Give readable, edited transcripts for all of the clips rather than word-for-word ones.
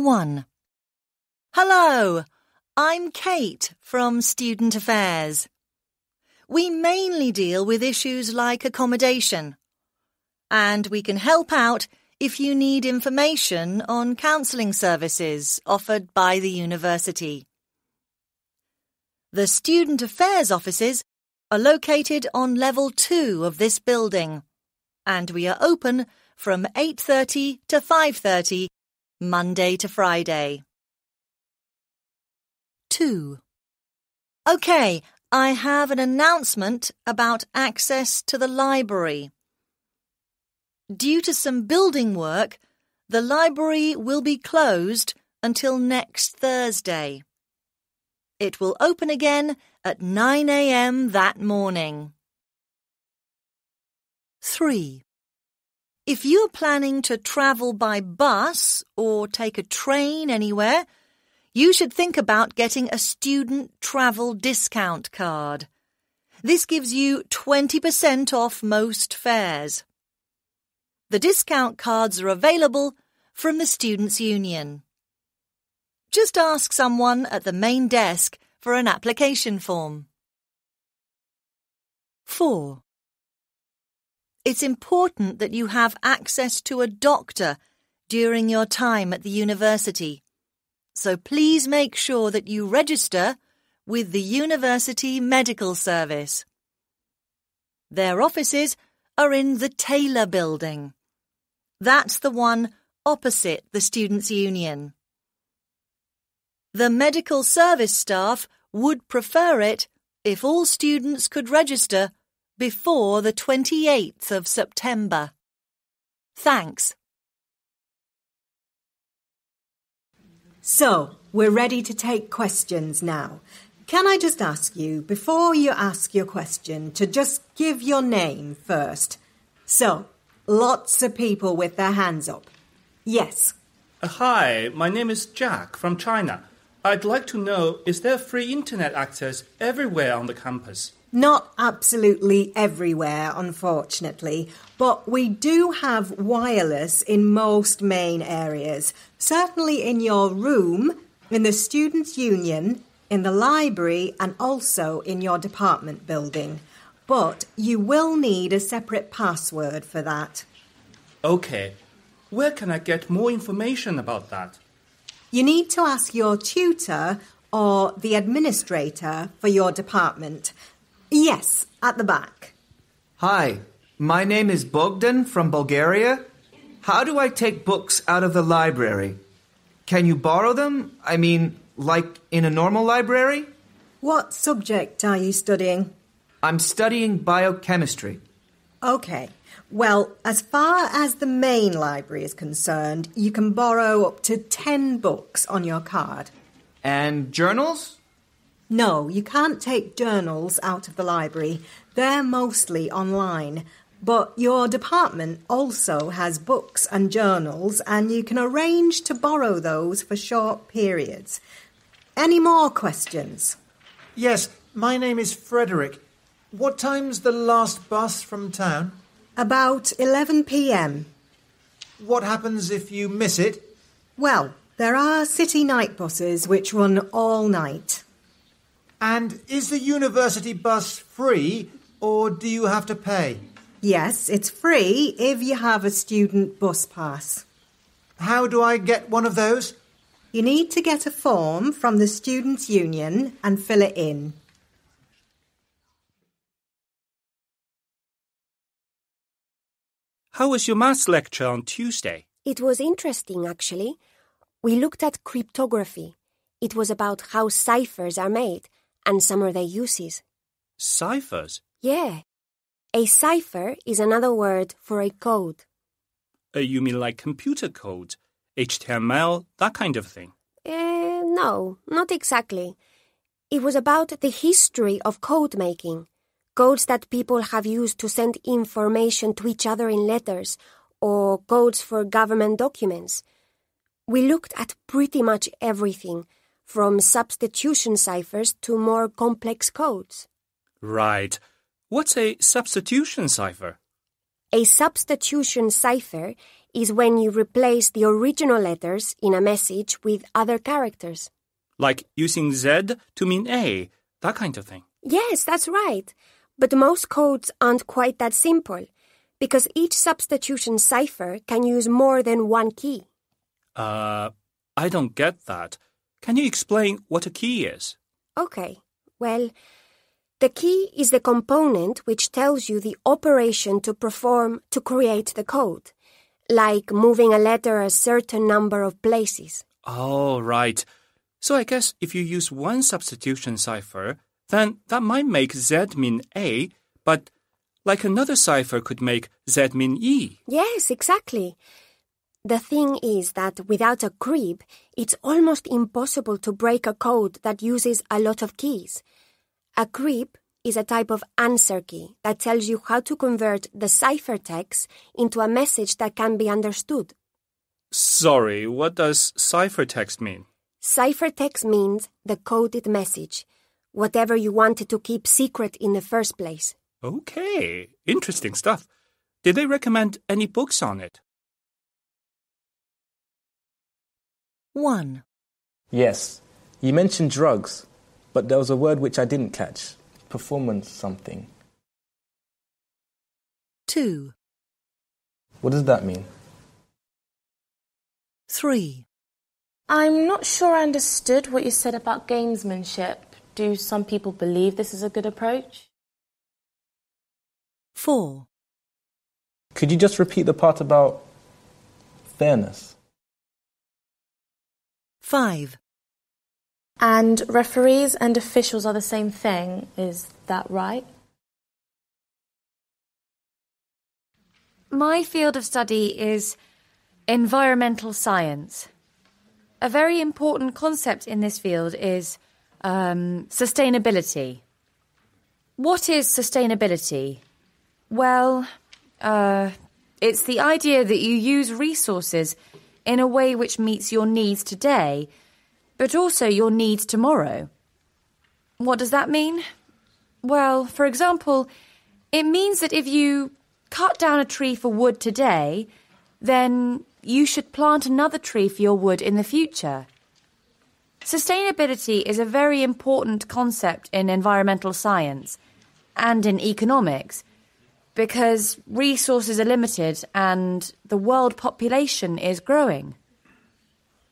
1. Hello, I'm Kate from Student Affairs. We mainly deal with issues like accommodation, and we can help out if you need information on counselling services offered by the university. The Student Affairs offices are located on level 2 of this building, and we are open from 8:30 to 5:30, Monday to Friday. 2. OK, I have an announcement about access to the library. Due to some building work, the library will be closed until next Thursday. It will open again at 9 a.m. that morning. 3. If you're planning to travel by bus or take a train anywhere, you should think about getting a student travel discount card. This gives you 20% off most fares. The discount cards are available from the Students' Union. Just ask someone at the main desk for an application form. 4. It's important that you have access to a doctor during your time at the university, so please make sure that you register with the University Medical Service. Their offices are in the Taylor Building. That's the one opposite the Students' Union. The medical service staff would prefer it if all students could register before the 28th of September. Thanks. So, we're ready to take questions now. Can I just ask you, before you ask your question, to just give your name first? So, lots of people with their hands up. Yes. Hi, my name is Jack from China. I'd like to know, is there free internet access everywhere on the campus? Not absolutely everywhere, unfortunately, but we do have wireless in most main areas. Certainly in your room, in the Students' Union, in the library, and also in your department building. But you will need a separate password for that. OK. Where can I get more information about that? You need to ask your tutor or the administrator for your department. Yes, at the back. Hi, my name is Bogdan from Bulgaria. How do I take books out of the library? Can you borrow them? I mean, like in a normal library? What subject are you studying? I'm studying biochemistry. OK. Well, as far as the main library is concerned, you can borrow up to 10 books on your card. And journals? No, you can't take journals out of the library. They're mostly online. But your department also has books and journals, and you can arrange to borrow those for short periods. Any more questions? Yes, my name is Frederick. What time's the last bus from town? About 11 p.m. What happens if you miss it? Well, there are city night buses which run all night. And is the university bus free, or do you have to pay? Yes, it's free if you have a student bus pass. How do I get one of those? You need to get a form from the Students' Union and fill it in. How was your maths lecture on Tuesday? It was interesting, actually. We looked at cryptography. It was about how ciphers are made and some of their uses. Ciphers? Yeah. A cipher is another word for a code. You mean like computer code? HTML, that kind of thing? No, not exactly. It was about the history of code making. Codes that people have used to send information to each other in letters, or codes for government documents. We looked at pretty much everything, from substitution ciphers to more complex codes. Right. What's a substitution cipher? A substitution cipher is when you replace the original letters in a message with other characters. Like using Z to mean A, that kind of thing. Yes, that's right. But most codes aren't quite that simple, because each substitution cipher can use more than one key. I don't get that. Can you explain what a key is? Okay, well, the key is the component which tells you the operation to perform to create the code, like moving a letter a certain number of places. Oh, right. So I guess if you use one substitution cipher, then that might make Z mean A, but like another cipher could make Z mean E. Yes, exactly. The thing is that without a crib, it's almost impossible to break a code that uses a lot of keys. A crib is a type of answer key that tells you how to convert the ciphertext into a message that can be understood. Sorry, what does ciphertext mean? Ciphertext means the coded message, whatever you wanted to keep secret in the first place. Okay, interesting stuff. Did they recommend any books on it? 1. Yes, you mentioned drugs, but there was a word which I didn't catch. Performance something. 2. What does that mean? 3. I'm not sure I understood what you said about gamesmanship. Do some people believe this is a good approach? 4. Could you just repeat the part about fairness? 5. And referees and officials are the same thing, is that right? My field of study is environmental science. A very important concept in this field is sustainability. What is sustainability? Well, it's the idea that you use resources in a way which meets your needs today, but also your needs tomorrow. What does that mean? Well, for example, it means that if you cut down a tree for wood today, then you should plant another tree for your wood in the future. Sustainability is a very important concept in environmental science and in economics because resources are limited and the world population is growing.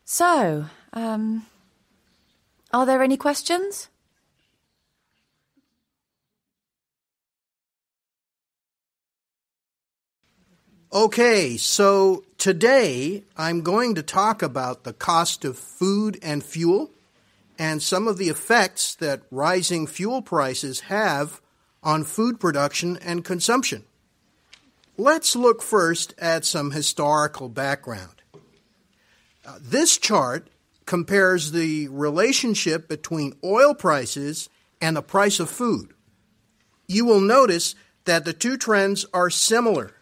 So, are there any questions? Okay, so today I'm going to talk about the cost of food and fuel and some of the effects that rising fuel prices have on food production and consumption. Let's look first at some historical background. This chart compares the relationship between oil prices and the price of food. You will notice that the two trends are similar,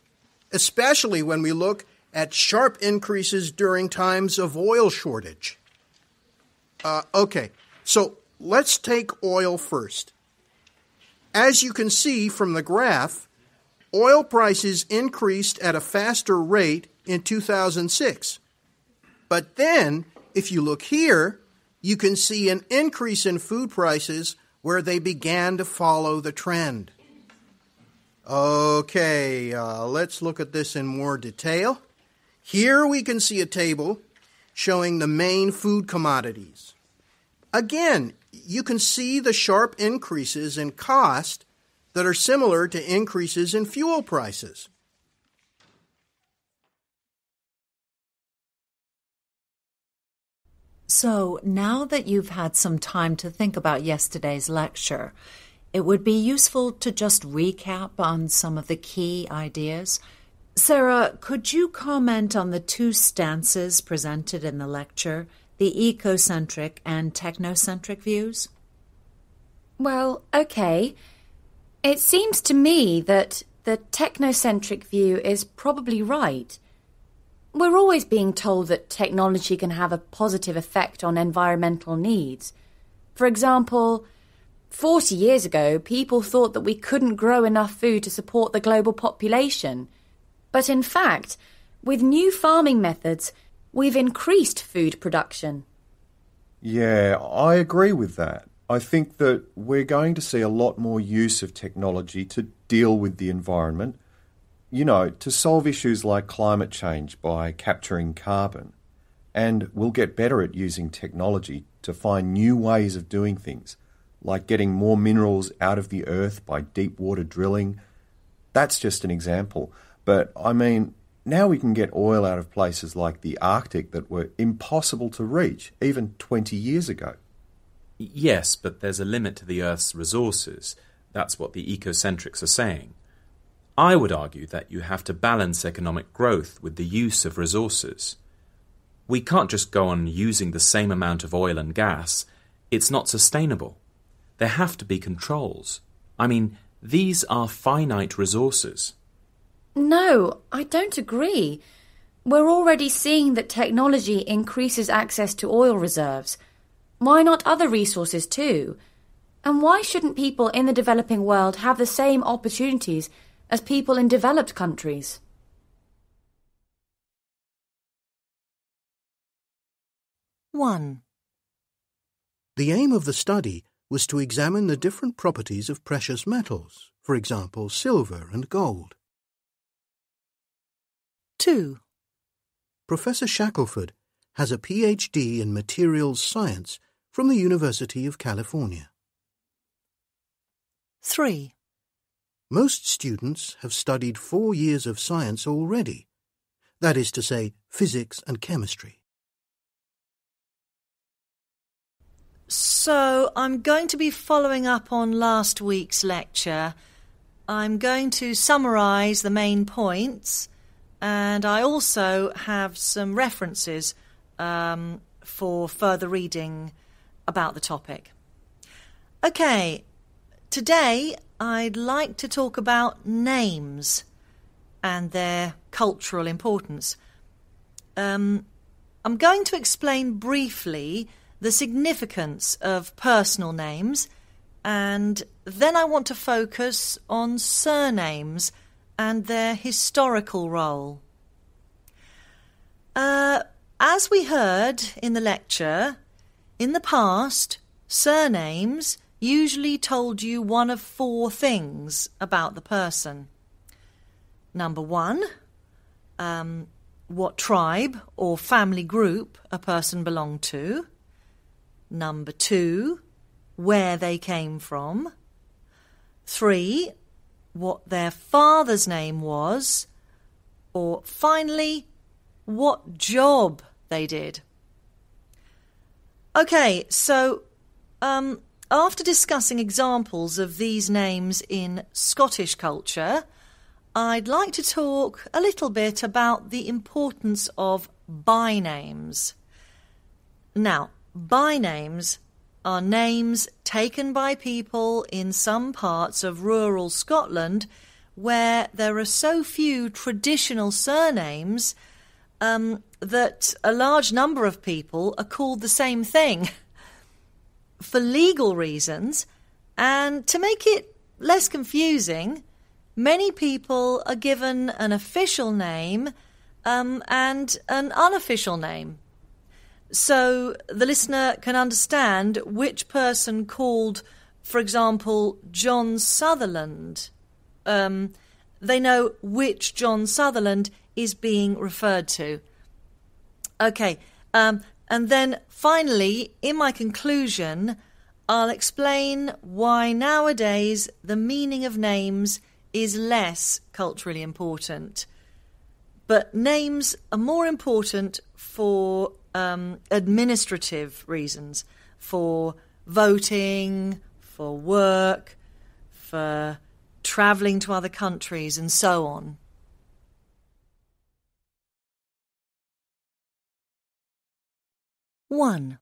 especially when we look at sharp increases during times of oil shortage. Okay, so let's take oil first. As you can see from the graph, oil prices increased at a faster rate in 2006. But then, if you look here, you can see an increase in food prices where they began to follow the trend. Okay, let's look at this in more detail. Here we can see a table showing the main food commodities. Again, you can see the sharp increases in cost that are similar to increases in fuel prices. So now that you've had some time to think about yesterday's lecture, it would be useful to just recap on some of the key ideas. Sarah, could you comment on the two stances presented in the lecture, the ecocentric and technocentric views? Well, okay. It seems to me that the technocentric view is probably right. We're always being told that technology can have a positive effect on environmental needs. For example, 40 years ago, people thought that we couldn't grow enough food to support the global population. But in fact, With new farming methods, we've increased food production. Yeah, I agree with that. I think that we're going to see a lot more use of technology to deal with the environment, to solve issues like climate change by capturing carbon. And we'll get better at using technology to find new ways of doing things, like getting more minerals out of the earth by deep water drilling. That's just an example. But I mean, now we can get oil out of places like the Arctic that were impossible to reach even 20 years ago. Yes, but there's a limit to the Earth's resources. That's what the ecocentrics are saying. I would argue that you have to balance economic growth with the use of resources. We can't just go on using the same amount of oil and gas. It's not sustainable. There have to be controls. I mean, these are finite resources. No, I don't agree. We're already seeing that technology increases access to oil reserves. Why not other resources too? And why shouldn't people in the developing world have the same opportunities as people in developed countries? One. The aim of the study was to examine the different properties of precious metals, for example, silver and gold. 2. Professor Shackelford has a PhD in materials science from the University of California. 3. Most students have studied 4 years of science already, that is to say, physics and chemistry. So I'm going to be following up on last week's lecture. I'm going to summarise the main points, and I also have some references for further reading about the topic. Okay, today I'd like to talk about names and their cultural importance. I'm going to explain briefly the significance of personal names, and then I want to focus on surnames and their historical role. As we heard in the lecture, in the past, surnames usually told you one of 4 things about the person. Number 1, what tribe or family group a person belonged to. Number 2, where they came from. 3, what their father's name was. Or finally, what job they did. Okay, so after discussing examples of these names in Scottish culture, I'd like to talk a little bit about the importance of bynames. Now, bynames are names taken by people in some parts of rural Scotland where there are so few traditional surnames that a large number of people are called the same thing. For legal reasons, and to make it less confusing, many people are given an official name and an unofficial name. So the listener can understand which person called, for example, John Sutherland. They know which John Sutherland is being referred to. Okay, and then finally, in my conclusion, I'll explain why nowadays the meaning of names is less culturally important. But names are more important for administrative reasons, for voting, for work, for travelling to other countries, and so on. One.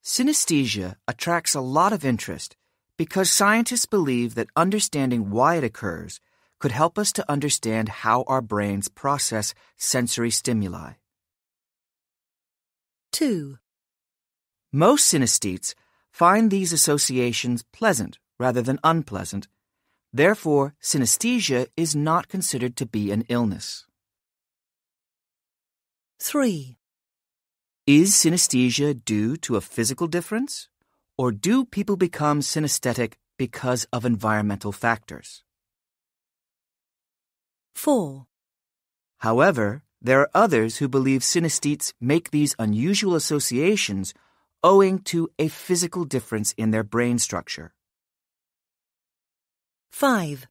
Synesthesia attracts a lot of interest because scientists believe that understanding why it occurs could help us to understand how our brains process sensory stimuli. 2. Most synesthetes find these associations pleasant rather than unpleasant. Therefore, synesthesia is not considered to be an illness. 3. Is synesthesia due to a physical difference, or do people become synesthetic because of environmental factors? 4. However, there are others who believe synesthetes make these unusual associations owing to a physical difference in their brain structure. 5.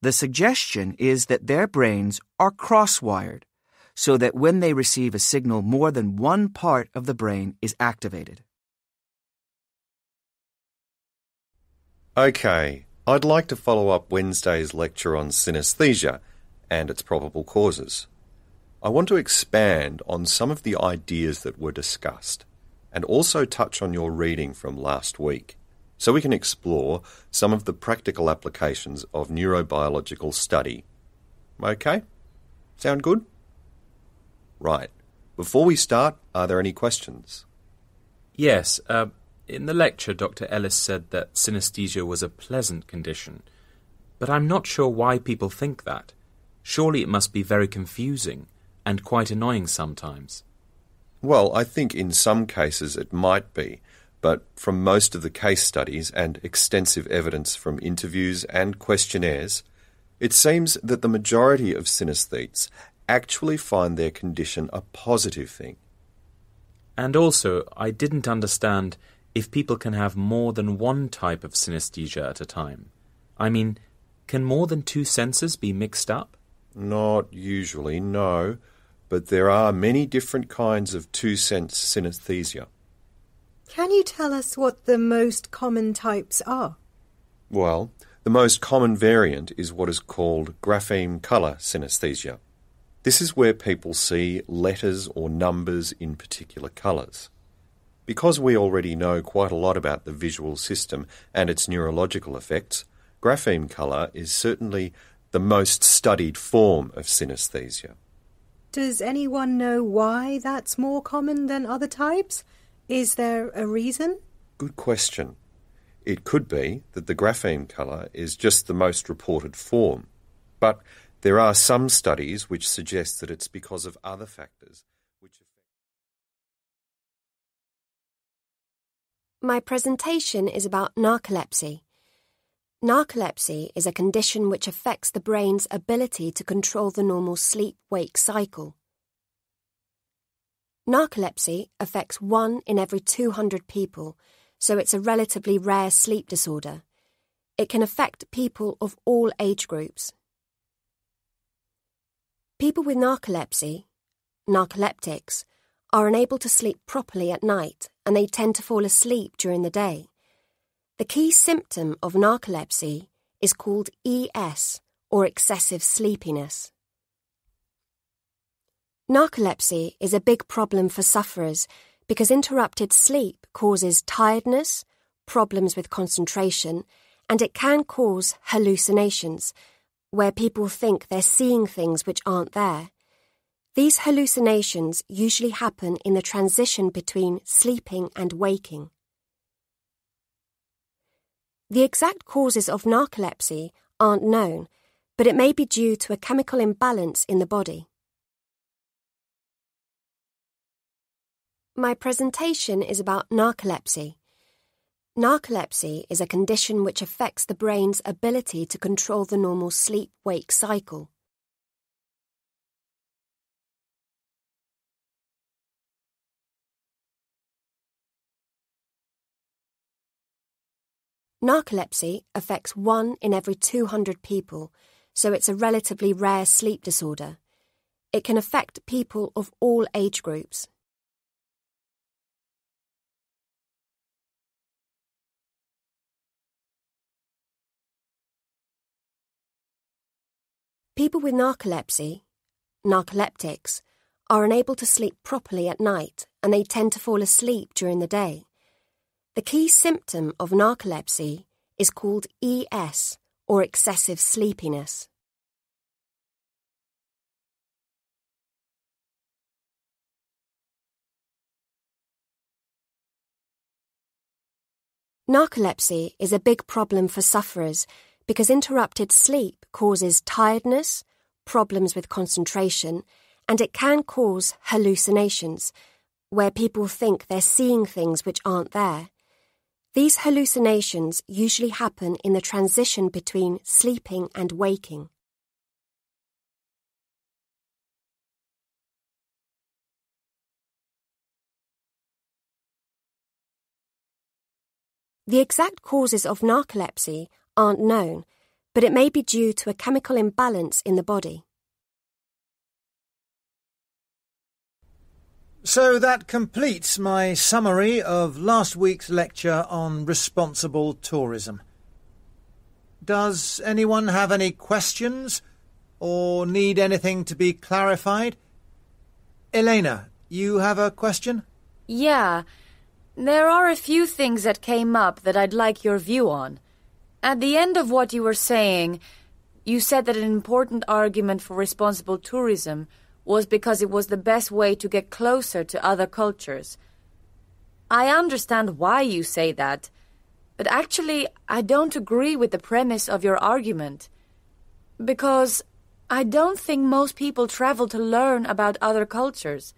The suggestion is that their brains are cross-wired, so that when they receive a signal, more than one part of the brain is activated. Okay, I'd like to follow up Wednesday's lecture on synesthesia and its probable causes. I want to expand on some of the ideas that were discussed and also touch on your reading from last week, so we can explore some of the practical applications of neurobiological study. Okay? Sound good? Right. Before we start, are there any questions? Yes, in the lecture Dr. Ellis said that synesthesia was a pleasant condition, but I'm not sure why people think that. Surely it must be very confusing and quite annoying sometimes. Well, I think in some cases it might be, but from most of the case studies and extensive evidence from interviews and questionnaires, it seems that the majority of synesthetes actually find their condition a positive thing. And also, I didn't understand if people can have more than one type of synesthesia at a time. I mean, can more than two senses be mixed up? Not usually, no, but there are many different kinds of two-sense synesthesia. Can you tell us what the most common types are? Well, the most common variant is what is called grapheme colour synesthesia. This is where people see letters or numbers in particular colours. Because we already know quite a lot about the visual system and its neurological effects, grapheme colour is certainly the most studied form of synesthesia. Does anyone know why that's more common than other types? Is there a reason? Good question. It could be that the grapheme colour is just the most reported form, but there are some studies which suggest that it's because of other factors which affect. My presentation is about narcolepsy. Narcolepsy is a condition which affects the brain's ability to control the normal sleep-wake cycle. Narcolepsy affects 1 in every 200 people, so it's a relatively rare sleep disorder. It can affect people of all age groups. People with narcolepsy, narcoleptics, are unable to sleep properly at night, and they tend to fall asleep during the day. The key symptom of narcolepsy is called ES, or excessive sleepiness. Narcolepsy is a big problem for sufferers because interrupted sleep causes tiredness, problems with concentration, and it can cause hallucinations, where people think they're seeing things which aren't there. These hallucinations usually happen in the transition between sleeping and waking. The exact causes of narcolepsy aren't known, but it may be due to a chemical imbalance in the body. My presentation is about narcolepsy. Narcolepsy is a condition which affects the brain's ability to control the normal sleep-wake cycle. Narcolepsy affects 1 in every 200 people, so it's a relatively rare sleep disorder. It can affect people of all age groups. People with narcolepsy, narcoleptics, are unable to sleep properly at night, and they tend to fall asleep during the day. The key symptom of narcolepsy is called ES, or excessive sleepiness. Narcolepsy is a big problem for sufferers because interrupted sleep causes tiredness, problems with concentration, and it can cause hallucinations, where people think they're seeing things which aren't there. These hallucinations usually happen in the transition between sleeping and waking. The exact causes of narcolepsy aren't known, but it may be due to a chemical imbalance in the body. So that completes my summary of last week's lecture on responsible tourism. Does anyone have any questions or need anything to be clarified? Elena, you have a question? Yeah, there are a few things that came up that I'd like your view on. At the end of what you were saying, you said that an important argument for responsible tourism was because it was the best way to get closer to other cultures. I understand why you say that, but actually I don't agree with the premise of your argument. Because I don't think most people travel to learn about other cultures.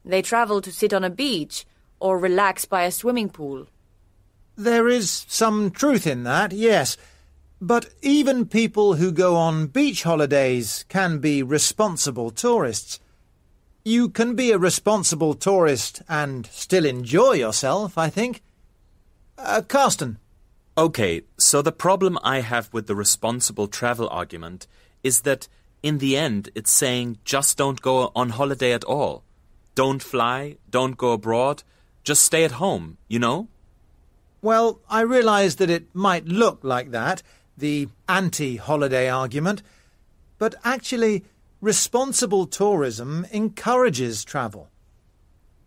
They travel to sit on a beach or relax by a swimming pool. There is some truth in that, yes. But even people who go on beach holidays can be responsible tourists. You can be a responsible tourist and still enjoy yourself, I think. Carsten. Okay, so the problem I have with the responsible travel argument is that in the end it's saying just don't go on holiday at all. Don't fly, don't go abroad, just stay at home, you know? Well, I realise that it might look like that, the anti-holiday argument, but actually responsible tourism encourages travel.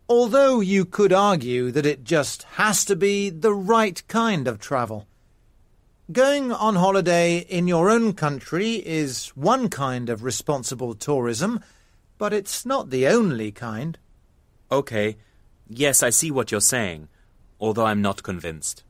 Although you could argue that it just has to be the right kind of travel. Going on holiday in your own country is one kind of responsible tourism, but it's not the only kind. Okay, yes, I see what you're saying, although I'm not convinced.